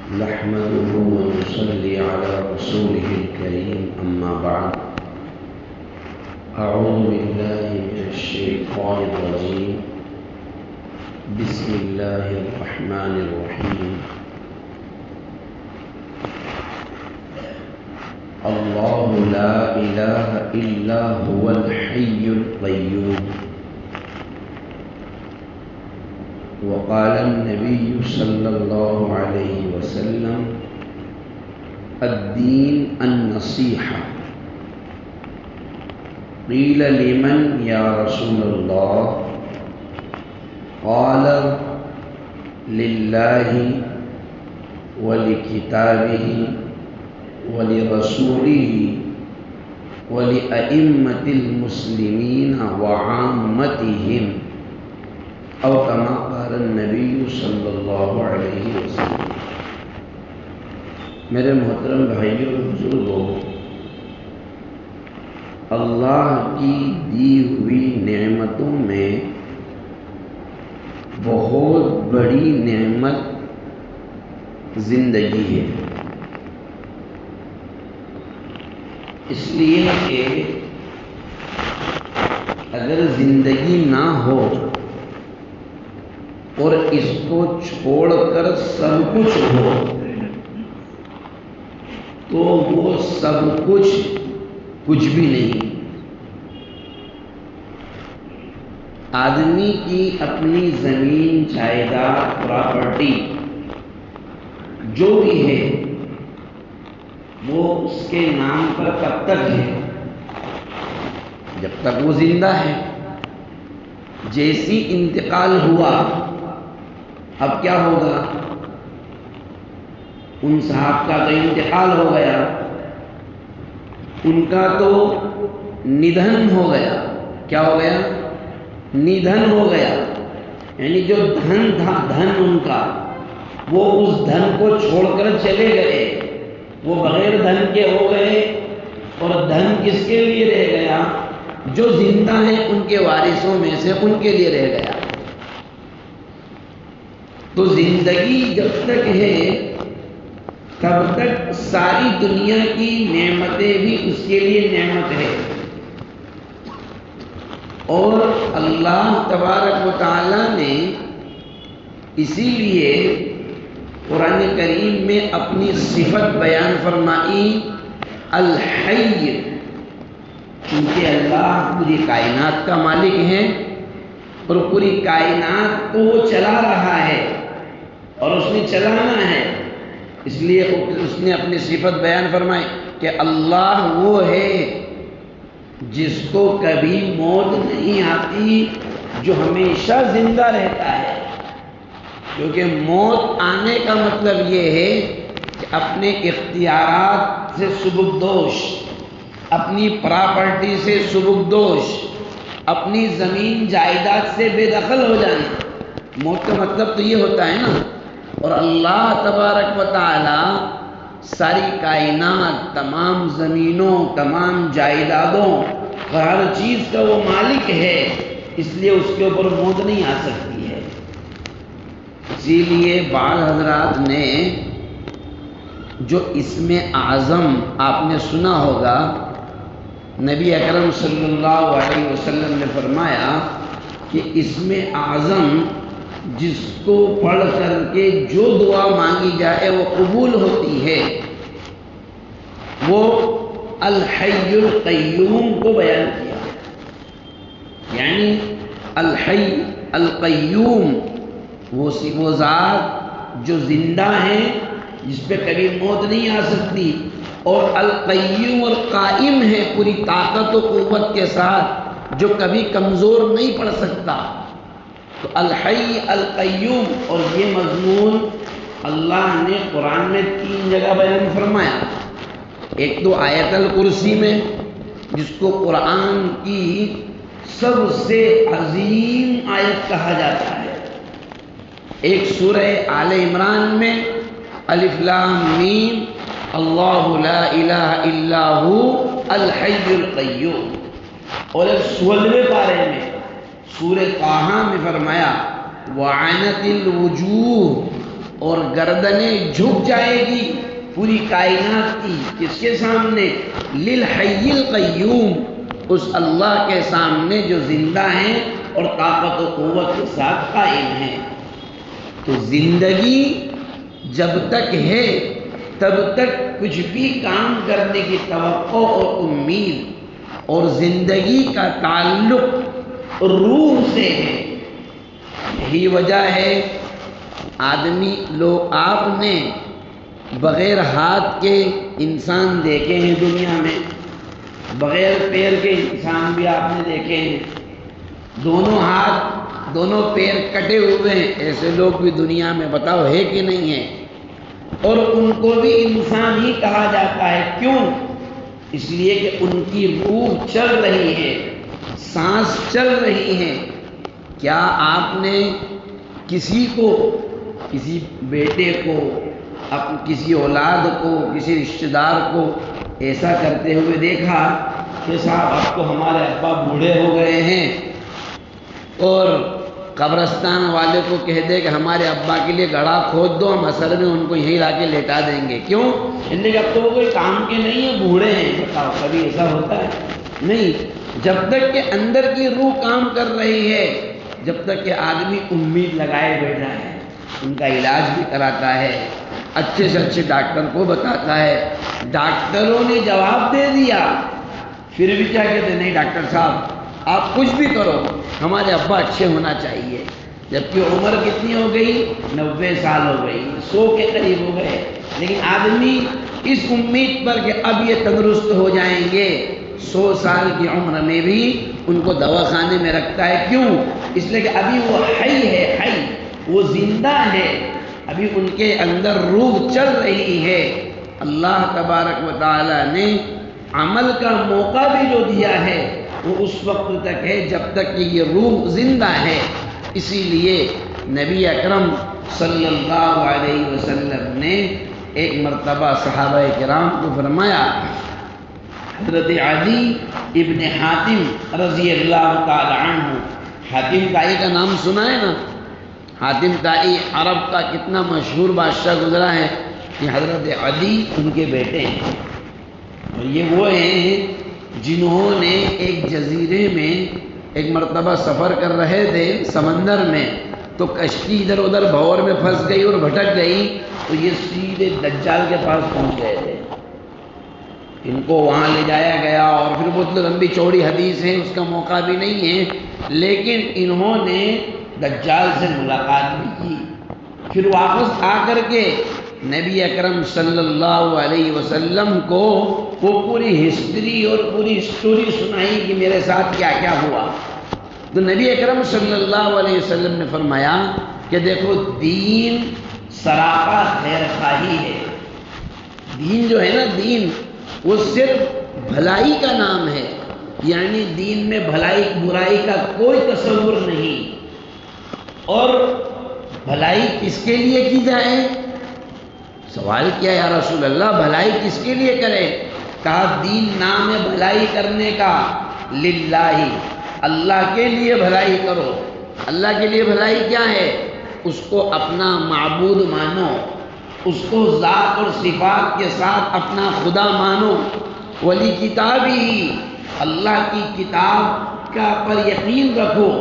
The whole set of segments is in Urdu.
نحمده ونصلي على رسوله الكريم أما بعد أعوذ بالله من الشيطان الرجيم بسم الله الرحمن الرحيم الله لا إله إلا هو الحي القيوم وقال النبي صلى الله عليه وسلم الدين النصيحة قيل لمن يا رسول الله قال لله ولكتابه ولرسوله ولأئمة المسلمين وعامتهم او كما قال النبی صلی اللہ علیہ وسلم۔ میرے محترم بھائیوں اور بزرگوں، اللہ کی دی ہوئی نعمتوں میں بہت بڑی نعمت زندگی ہے، اس لیے کہ اگر زندگی نہ ہو اور اس کو چھوڑ کر سب کچھ ہو تو وہ سب کچھ بھی نہیں۔ آدمی کی اپنی زمین، جائیداد، پراپرٹی جو بھی ہے وہ اس کے نام پر کب تک ہے؟ جب تک وہ زندہ ہے۔ جیسی انتقال ہوا اب کیا ہوگا؟ ان صاحب کا تو انتقال ہو گیا، ان کا تو ندھن ہو گیا۔ کیا ہو گیا؟ ندھن ہو گیا، یعنی جو دھن تھا، دھن ان کا، وہ اس دھن کو چھوڑ کر چلے گئے، وہ بغیر دھن کے ہو گئے، اور دھن کس کے لیے رہ گیا؟ جو زندہ ہیں ان کے وارثوں میں سے ان کے لیے رہ گیا۔ تو زندگی جب تک ہے تب تک ساری دنیا کی نعمتیں بھی اس کے لیے نعمت ہے، اور اللہ تبارک و تعالی نے اسی لیے قرآن کریم میں اپنی صفت بیان فرمائی الحی، کیونکہ اللہ پوری کائنات کا مالک ہے اور پوری کائنات کو وہ چلا رہا ہے اور اس نے چلانا ہے، اس لیے اس نے اپنی صفت بیان فرمائی کہ اللہ وہ ہے جس کو کبھی موت نہیں آتی، جو ہمیشہ زندہ رہتا ہے۔ کیونکہ موت آنے کا مطلب یہ ہے کہ اپنے اختیارات سے سبکدوش، اپنی پراپرٹی سے سبکدوش، اپنی زمین جائیداد سے بے دخل ہو جانا۔ موت کا مطلب تو یہ ہوتا ہے نا۔ اور اللہ تبارک و تعالی ساری کائنات، تمام زمینوں، تمام جائیدادوں، ہر چیز کا وہ مالک ہے، اس لیے اس کے اوپر موت نہیں آ سکتی ہے۔ اسی لیے بعض حضرات نے جو اسم اعظم آپ نے سنا ہوگا، نبی اکرم صلی اللہ علیہ وسلم نے فرمایا کہ اسم اعظم جس کو پڑھ کر کے جو دعا مانگی جائے وہ قبول ہوتی ہے، وہ الحی القیوم کو بیان کیا۔ یعنی الحی القیوم وہ ذات جو زندہ ہے، جس پہ کبھی موت نہیں آ سکتی، اور القیوم اور قائم ہے پوری طاقت و قوت کے ساتھ، جو کبھی کمزور نہیں پڑ سکتا۔ تو الحی القیوم، اور یہ مضمون اللہ نے قرآن میں 3 جگہ بیان فرمایا۔ ایک تو آیت الکرسی میں، جس کو قرآن کی سب سے عظیم آیت کہا جاتا ہے۔ ایک سورہ آل عمران میں الف لام میم اللہ لا الہ الا ہو الحی القیوم، اور ایک 16ویں پارے میں سورہ طٰہٰ میں فرمایا وعنت الوجوہ اور گردنیں جھک جائے گی پوری کائنات کی کس کے سامنے؟ للحی القیوم، اس اللہ کے سامنے جو زندہ ہیں اور طاقت و قوت کے ساتھ قائم ہیں۔ تو زندگی جب تک ہے تب تک کچھ بھی کام کرنے کی توقع اور امید، اور زندگی کا تعلق روح سے ہے۔ یہی وجہ ہے آدمی لوگ، آپ نے بغیر ہاتھ کے انسان دیکھے ہیں دنیا میں، بغیر پیر کے انسان بھی آپ نے دیکھے ہیں، دونوں ہاتھ دونوں پیر کٹے ہوئے ہیں ایسے لوگ بھی دنیا میں بتاؤ ہے کہ نہیں ہے؟ اور ان کو بھی انسان ہی کہا جاتا ہے۔ کیوں؟ اس لیے کہ ان کی روح چل رہی ہے، سانس چل رہی ہے۔ کیا آپ نے کسی کو، کسی بیٹے کو، کسی اولاد کو، کسی رشتہ دار کو ایسا کرتے ہوئے دیکھا کہ صاحب اب تو ہمارے ابا بوڑھے ہو گئے ہیں، اور قبرستان والے کو کہہ دے کہ ہمارے ابا کے لیے گڑھا کھود دو، ہم اثر میں ان کو یہیں لا کے لیٹا دیں گے؟ کیوں؟ اس لیے کہ اب تو وہ کوئی کام کے نہیں ہیں، بوڑھے ہیں۔ بتاؤ کبھی ایسا ہوتا ہے؟ نہیں۔ جب تک کہ اندر کی روح کام کر رہی ہے، جب تک کہ آدمی امید لگائے بیٹھا ہے، ان کا علاج بھی کراتا ہے، اچھے سے اچھے ڈاکٹر کو بتاتا ہے، ڈاکٹروں نے جواب دے دیا، پھر بھی کیا کہتے ہیں؟ نہیں ڈاکٹر صاحب آپ کچھ بھی کرو، ہمارے ابا اچھے ہونا چاہیے۔ جبکہ عمر کتنی ہو گئی؟ 90 سال ہو گئی، 100 کے قریب ہو گئے، لیکن آدمی اس امید پر کہ اب یہ تندرست ہو جائیں گے، 100 سال کی عمر میں بھی ان کو دواخانے میں رکھتا ہے۔ کیوں؟ اس لیے کہ ابھی وہ حی ہے، حی، وہ زندہ ہے، ابھی ان کے اندر روح چل رہی ہے۔ اللہ تبارک و تعالی نے عمل کا موقع بھی جو دیا ہے وہ اس وقت تک ہے جب تک کہ یہ روح زندہ ہے۔ اسی لیے نبی اکرم صلی اللہ علیہ وسلم نے ایک مرتبہ صحابہ کرام کو فرمایا، حضرت عدی ابن حاتم رضی اللہ تعالی عنہ، حاتم طائی کا نام سنا ہے نا؟ حاتم طائی عرب کا کتنا مشہور بادشاہ گزرا ہے، یہ حضرت عدی ان کے بیٹے ہیں، اور یہ وہ ہیں جنہوں نے ایک جزیرے میں ایک مرتبہ سفر کر رہے تھے سمندر میں، تو کشتی ادھر ادھر بھور میں پھنس گئی اور بھٹک گئی، تو یہ سیدھے دجال کے پاس پہنچ گئے تھے۔ ان کو وہاں لے جایا گیا، اور پھر بہت لمبی چوڑی حدیث ہے، اس کا موقع بھی نہیں ہے، لیکن انہوں نے دجال سے ملاقات بھی کی۔ پھر واپس آ کر کے نبی اکرم صلی اللہ علیہ وسلم کو وہ پوری ہسٹری اور پوری سٹوری سنائی کہ میرے ساتھ کیا کیا ہوا۔ تو نبی اکرم صلی اللہ علیہ وسلم نے فرمایا کہ دیکھو دین سراپا خیر خواہی ہے، دین جو ہے نا، دین وہ صرف بھلائی کا نام ہے، یعنی دین میں بھلائی برائی کا کوئی تصور نہیں۔ اور بھلائی کس کے لیے کی جائے؟ سوال کیا یا رسول اللہ بھلائی کس کے لیے کرے؟ کہا دین نام ہے بھلائی کرنے کا، للہ، اللہ کے لیے بھلائی کرو۔ اللہ کے لیے بھلائی کیا ہے؟ اس کو اپنا معبود مانو، اس کو ذات اور صفات کے ساتھ اپنا خدا مانو، ولی کتابی، اللہ کی کتاب کا پر یقین رکھو،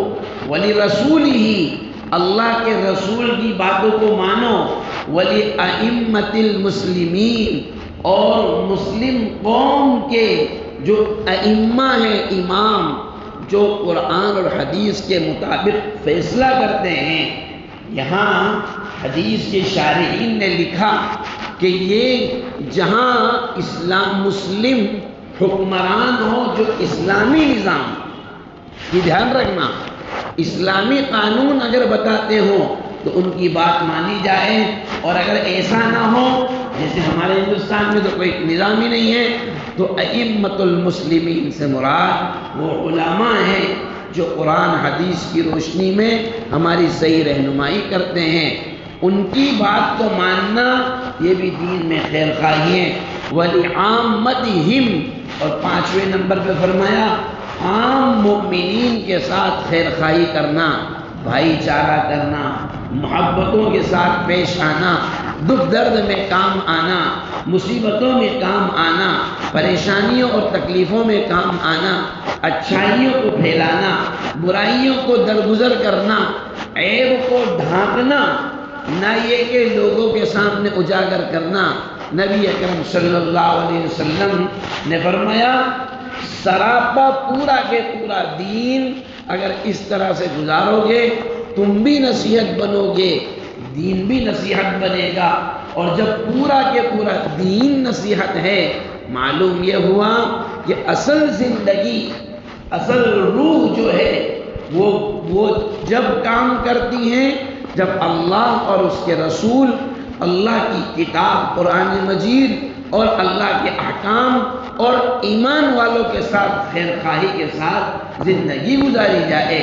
ولی رسولی، اللہ کے رسول کی باتوں کو مانو، ولی ائمۃ المسلمین، اور مسلم قوم کے جو ائمہ ہیں، امام، جو قرآن اور حدیث کے مطابق فیصلہ کرتے ہیں۔ یہاں حدیث کے شارحین نے لکھا کہ یہ جہاں اسلام مسلم حکمران ہو، جو اسلامی نظام، یہ دھیان رکھنا، اسلامی قانون اگر بتاتے ہوں تو ان کی بات مانی جائے، اور اگر ایسا نہ ہو، جیسے ہمارے ہندوستان میں تو کوئی نظام ہی نہیں ہے، تو ائمۃ المسلمین سے مراد وہ علماء ہیں جو قرآن حدیث کی روشنی میں ہماری صحیح رہنمائی کرتے ہیں، ان کی بات کو ماننا یہ بھی دین میں خیر خواہی ہے۔ وَلِعَامَّتِهِمْ، اور 5ویں نمبر پہ فرمایا عام مومنین کے ساتھ خیر خواہی کرنا، بھائی چارہ کرنا، محبتوں کے ساتھ پیش آنا، دکھ درد میں کام آنا، مصیبتوں میں کام آنا، پریشانیوں اور تکلیفوں میں کام آنا، اچھائیوں کو پھیلانا، برائیوں کو درگزر کرنا، عیب کو ڈھانکنا، نہ یہ کہ لوگوں کے سامنے اجاگر کرنا۔ نبی اکرم صلی اللہ علیہ وسلم نے فرمایا سراپا پورا کے پورا دین اگر اس طرح سے گزارو گے تم بھی نصیحت بنو گے، دین بھی نصیحت بنے گا۔ اور جب پورا کے پورا دین نصیحت ہے، معلوم یہ ہوا کہ اصل زندگی، اصل روح جو ہے وہ جب کام کرتی ہیں جب اللہ اور اس کے رسول، اللہ کی کتاب قرآن مجید اور اللہ کے احکام اور ایمان والوں کے ساتھ خیر خواہی کے ساتھ زندگی گزاری جائے۔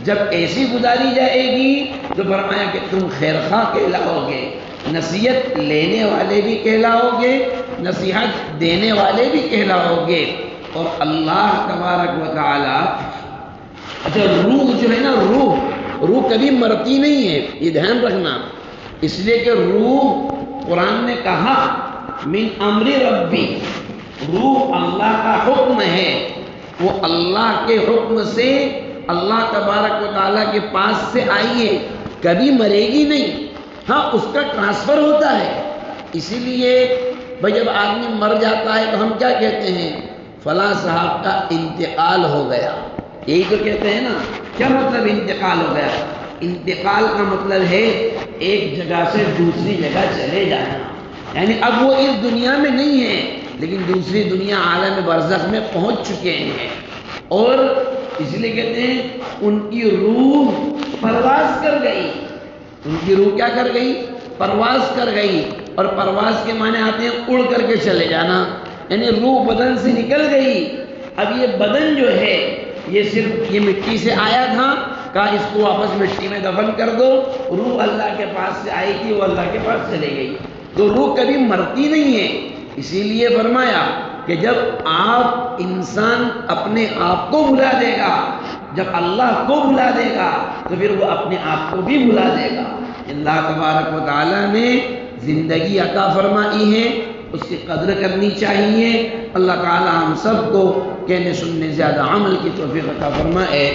جب ایسی گزاری جائے گی تو فرمایا کہ تم خیر خواہ کہلاؤ گے، نصیحت لینے والے بھی کہلاؤ گے، نصیحت دینے والے بھی کہلاؤ گے۔ اور اللہ تبارک و تعالی، اچھا روح جو ہے نا، روح کبھی مرتی نہیں ہے، یہ دھیان رکھنا، اس لیے کہ روح قرآن نے کہا من امر ربی، روح اللہ کا حکم ہے، وہ اللہ کے حکم سے اللہ تبارک و تعالیٰ کے پاس سے آئی ہے، کبھی مرے گی نہیں۔ ہاں اس کا ٹرانسفر ہوتا ہے، اسی لیے بھائی جب آدمی مر جاتا ہے تو ہم کیا کہتے ہیں؟ فلاں صاحب کا انتقال ہو گیا، یہی تو کہتے ہیں نا۔ کیا مطلب انتقال ہو گیا؟ انتقال کا مطلب ہے ایک جگہ سے دوسری جگہ چلے جانا، یعنی اب وہ اس دنیا میں نہیں ہے لیکن دوسری دنیا عالم برزخ میں پہنچ چکے ہیں۔ اور اس لیے کہتے ہیں ان کی روح پرواز کر گئی، ان کی روح کیا کر گئی؟ پرواز کر گئی۔ اور پرواز کے معنی آتے ہیں اڑ کر کے چلے جانا، یعنی روح بدن سے نکل گئی۔ اب یہ بدن جو ہے یہ صرف یہ مٹی سے آیا تھا، کہا اس کو واپس مٹی میں دفن کر دو، روح اللہ کے پاس سے آئی تھی، وہ اللہ کے پاس چلے گئی۔ تو روح کبھی مرتی نہیں ہے، اسی لیے فرمایا کہ جب آپ انسان اپنے آپ کو بھلا دے گا، جب اللہ کو بھلا دے گا تو پھر وہ اپنے آپ کو بھی بھلا دے گا۔ اللہ تبارک و تعالیٰ نے زندگی عطا فرمائی ہے، اس کی قدر کرنی چاہیے۔ اللہ تعالیٰ ہم سب کو کہنے سننے زیادہ عمل کی توفیق عطا فرمائے۔